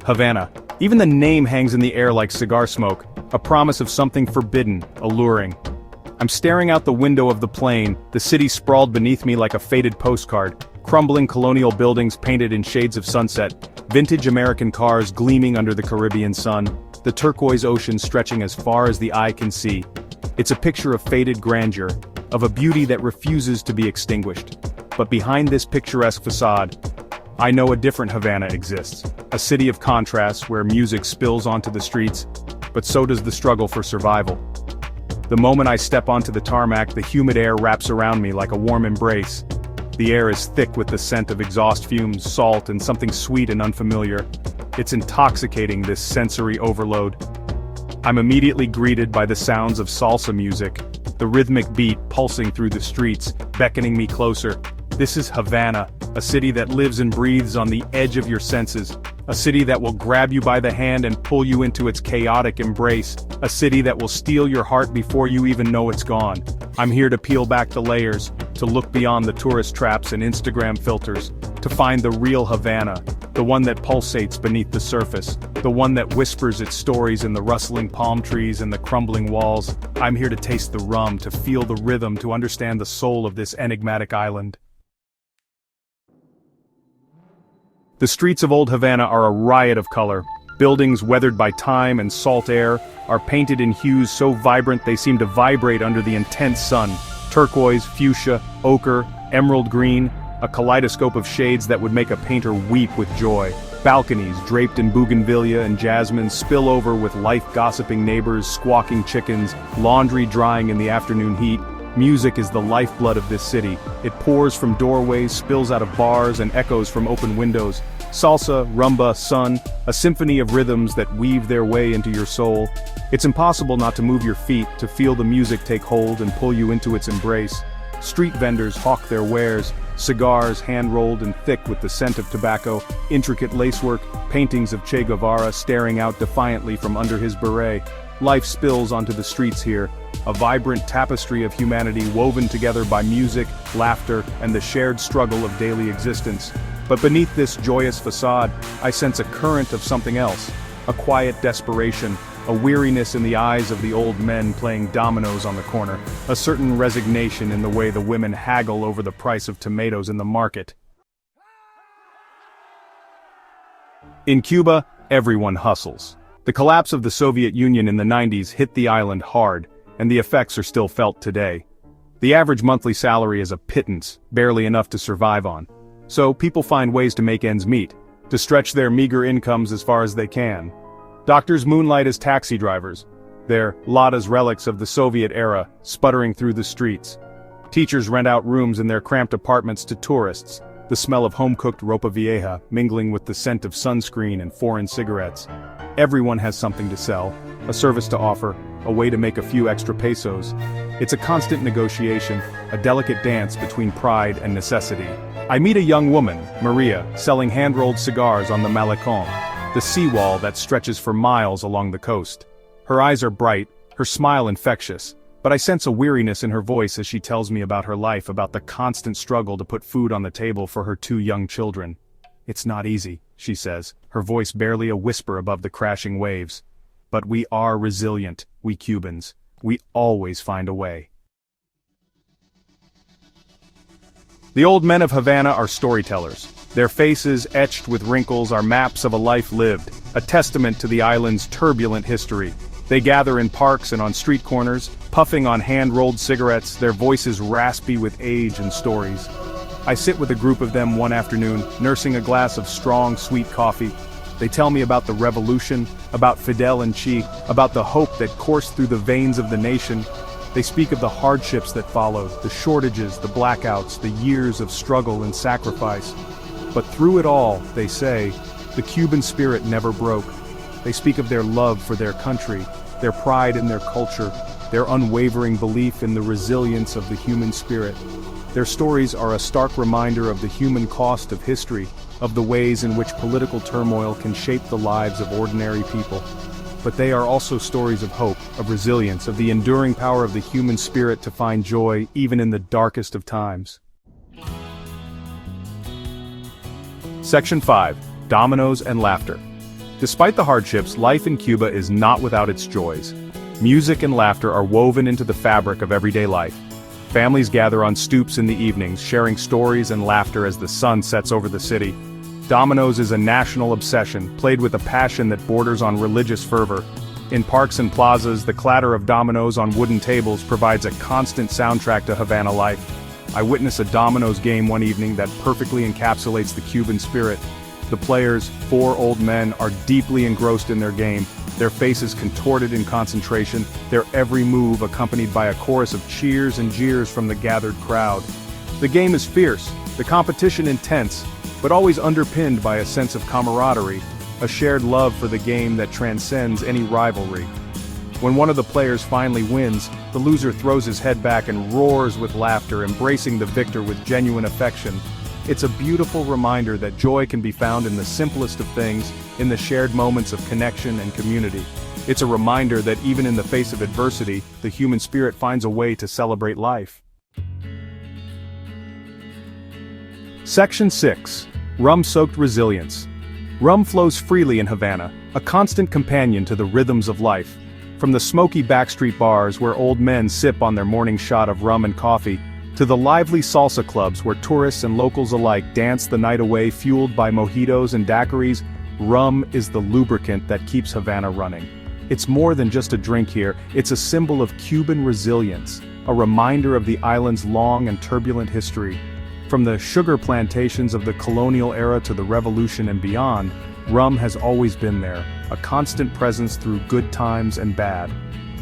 Havana. Even the name hangs in the air like cigar smoke, a promise of something forbidden, alluring. I'm staring out the window of the plane, the city sprawled beneath me like a faded postcard, crumbling colonial buildings painted in shades of sunset, vintage American cars gleaming under the Caribbean sun, the turquoise ocean stretching as far as the eye can see. It's a picture of faded grandeur, of a beauty that refuses to be extinguished. But behind this picturesque facade, I know a different Havana exists, a city of contrasts where music spills onto the streets, but so does the struggle for survival. The moment I step onto the tarmac, the humid air wraps around me like a warm embrace. The air is thick with the scent of exhaust fumes, salt, and something sweet and unfamiliar. It's intoxicating, this sensory overload. I'm immediately greeted by the sounds of salsa music, the rhythmic beat pulsing through the streets, beckoning me closer. This is Havana, a city that lives and breathes on the edge of your senses, a city that will grab you by the hand and pull you into its chaotic embrace, a city that will steal your heart before you even know it's gone. I'm here to peel back the layers, to look beyond the tourist traps and Instagram filters, to find the real Havana, the one that pulsates beneath the surface, the one that whispers its stories in the rustling palm trees and the crumbling walls. I'm here to taste the rum, to feel the rhythm, to understand the soul of this enigmatic island. The streets of old Havana are a riot of color. Buildings weathered by time and salt air are painted in hues so vibrant they seem to vibrate under the intense sun. Turquoise, fuchsia, ochre, emerald green, a kaleidoscope of shades that would make a painter weep with joy. Balconies draped in bougainvillea and jasmine spill over with life-gossiping neighbors, squawking chickens, laundry drying in the afternoon heat. Music is the lifeblood of this city. It pours from doorways, spills out of bars, and echoes from open windows. Salsa, rumba, sun, a symphony of rhythms that weave their way into your soul. It's impossible not to move your feet, to feel the music take hold and pull you into its embrace. Street vendors hawk their wares, cigars hand-rolled and thick with the scent of tobacco, intricate lacework, paintings of Che Guevara staring out defiantly from under his beret. Life spills onto the streets here, a vibrant tapestry of humanity woven together by music, laughter, and the shared struggle of daily existence. But beneath this joyous facade, I sense a current of something else, a quiet desperation, a weariness in the eyes of the old men playing dominoes on the corner, a certain resignation in the way the women haggle over the price of tomatoes in the market. In Cuba, everyone hustles. The collapse of the Soviet Union in the 90s hit the island hard, and the effects are still felt today. The average monthly salary is a pittance, barely enough to survive on. So people find ways to make ends meet, to stretch their meager incomes as far as they can. Doctors moonlight as taxi drivers, their Lada's relics of the Soviet era sputtering through the streets. Teachers rent out rooms in their cramped apartments to tourists, the smell of home-cooked ropa vieja mingling with the scent of sunscreen and foreign cigarettes. Everyone has something to sell, a service to offer, a way to make a few extra pesos. It's a constant negotiation, a delicate dance between pride and necessity. I meet a young woman, Maria, selling hand-rolled cigars on the Malecón, the seawall that stretches for miles along the coast. Her eyes are bright, her smile infectious, but I sense a weariness in her voice as she tells me about her life, about the constant struggle to put food on the table for her 2 young children. It's not easy, she says, her voice barely a whisper above the crashing waves. But we are resilient, we Cubans. We always find a way. The old men of Havana are storytellers. Their faces, etched with wrinkles, are maps of a life lived, a testament to the island's turbulent history. They gather in parks and on street corners, puffing on hand-rolled cigarettes, their voices raspy with age and stories. I sit with a group of them one afternoon, nursing a glass of strong, sweet coffee. They tell me about the revolution, about Fidel and Che, about the hope that coursed through the veins of the nation. They speak of the hardships that followed, the shortages, the blackouts, the years of struggle and sacrifice. But through it all, they say, the Cuban spirit never broke. They speak of their love for their country, their pride in their culture, their unwavering belief in the resilience of the human spirit. Their stories are a stark reminder of the human cost of history, of the ways in which political turmoil can shape the lives of ordinary people. But they are also stories of hope, of resilience, of the enduring power of the human spirit to find joy even in the darkest of times. Section 5. Dominoes and Laughter. Despite the hardships, life in Cuba is not without its joys. Music and laughter are woven into the fabric of everyday life. Families gather on stoops in the evenings, sharing stories and laughter as the sun sets over the city. Dominoes is a national obsession, played with a passion that borders on religious fervor. In parks and plazas, the clatter of dominoes on wooden tables provides a constant soundtrack to Havana life. I witnessed a dominoes game one evening that perfectly encapsulates the Cuban spirit. The players, 4 old men, are deeply engrossed in their game, their faces contorted in concentration, their every move accompanied by a chorus of cheers and jeers from the gathered crowd. The game is fierce, the competition intense, but always underpinned by a sense of camaraderie, a shared love for the game that transcends any rivalry. When one of the players finally wins, the loser throws his head back and roars with laughter, embracing the victor with genuine affection. It's a beautiful reminder that joy can be found in the simplest of things, in the shared moments of connection and community. It's a reminder that even in the face of adversity, the human spirit finds a way to celebrate life. Section 6. Rum Soaked Resilience. Rum flows freely in Havana, a constant companion to the rhythms of life. From the smoky backstreet bars where old men sip on their morning shot of rum and coffee, to the lively salsa clubs where tourists and locals alike dance the night away fueled by mojitos and daiquiris, rum is the lubricant that keeps Havana running. It's more than just a drink here, it's a symbol of Cuban resilience, a reminder of the island's long and turbulent history. From the sugar plantations of the colonial era to the revolution and beyond, rum has always been there, a constant presence through good times and bad.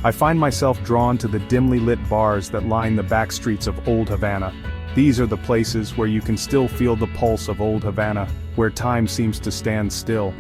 I find myself drawn to the dimly lit bars that line the back streets of Old Havana. These are the places where you can still feel the pulse of Old Havana, where time seems to stand still.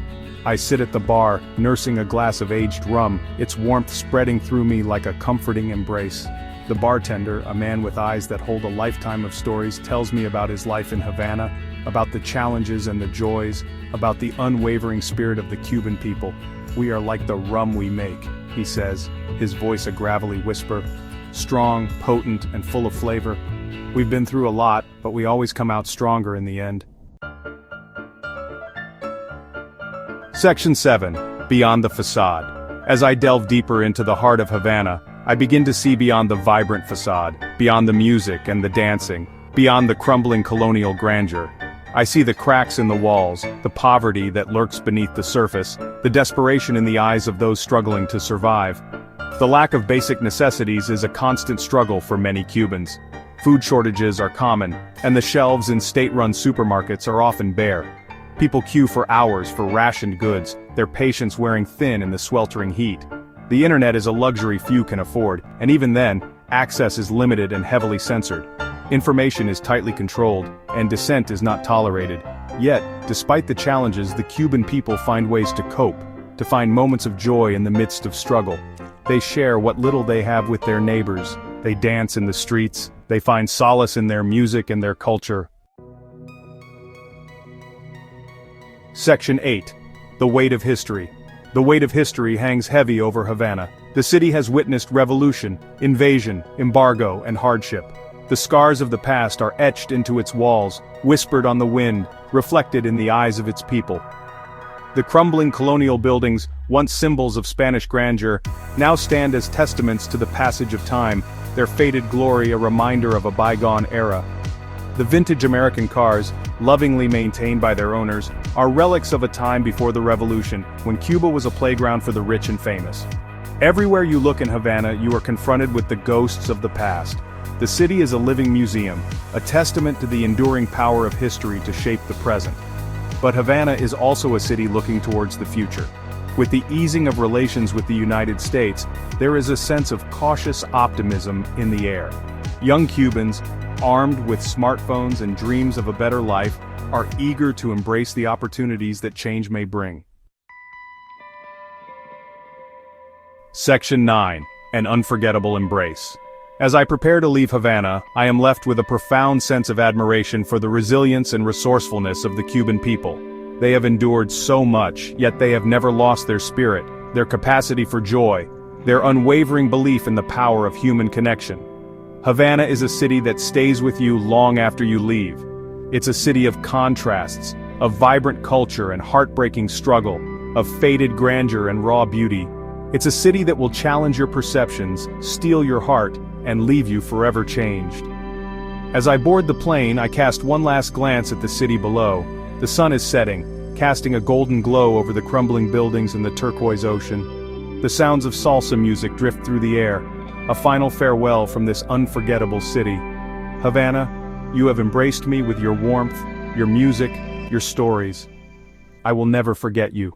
I sit at the bar, nursing a glass of aged rum, its warmth spreading through me like a comforting embrace. The bartender, a man with eyes that hold a lifetime of stories, tells me about his life in Havana, about the challenges and the joys, about the unwavering spirit of the Cuban people. "We are like the rum we make," he says, his voice a gravelly whisper. Strong, potent, and full of flavor. We've been through a lot, but we always come out stronger in the end. Section 7. Beyond the Facade. As I delve deeper into the heart of Havana, I begin to see beyond the vibrant facade, beyond the music and the dancing, beyond the crumbling colonial grandeur. I see the cracks in the walls, the poverty that lurks beneath the surface, the desperation in the eyes of those struggling to survive. The lack of basic necessities is a constant struggle for many Cubans. Food shortages are common, and the shelves in state-run supermarkets are often bare. People queue for hours for rationed goods, their patience wearing thin in the sweltering heat. The internet is a luxury few can afford, and even then, access is limited and heavily censored. Information is tightly controlled, and dissent is not tolerated. Yet, despite the challenges, the Cuban people find ways to cope, to find moments of joy in the midst of struggle. They share what little they have with their neighbors, they dance in the streets, they find solace in their music and their culture. Section 8. The Weight of History. The weight of history hangs heavy over Havana. The city has witnessed revolution, invasion, embargo, and hardship. The scars of the past are etched into its walls, whispered on the wind, reflected in the eyes of its people. The crumbling colonial buildings, once symbols of Spanish grandeur, now stand as testaments to the passage of time, their faded glory a reminder of a bygone era. The vintage American cars, lovingly maintained by their owners, are relics of a time before the revolution, when Cuba was a playground for the rich and famous. Everywhere you look in Havana, you are confronted with the ghosts of the past. The city is a living museum, a testament to the enduring power of history to shape the present. But Havana is also a city looking towards the future. With the easing of relations with the United States, there is a sense of cautious optimism in the air. Young Cubans, armed with smartphones and dreams of a better life, are eager to embrace the opportunities that change may bring. Section 9. An Unforgettable Embrace. As I prepare to leave Havana, I am left with a profound sense of admiration for the resilience and resourcefulness of the Cuban people. They have endured so much, yet they have never lost their spirit, their capacity for joy, their unwavering belief in the power of human connection. Havana is a city that stays with you long after you leave. It's a city of contrasts, of vibrant culture and heartbreaking struggle, of faded grandeur and raw beauty. It's a city that will challenge your perceptions, steal your heart, and leave you forever changed. As I board the plane, I cast one last glance at the city below. The sun is setting, casting a golden glow over the crumbling buildings and the turquoise ocean. The sounds of salsa music drift through the air, a final farewell from this unforgettable city. Havana, you have embraced me with your warmth, your music, your stories. I will never forget you.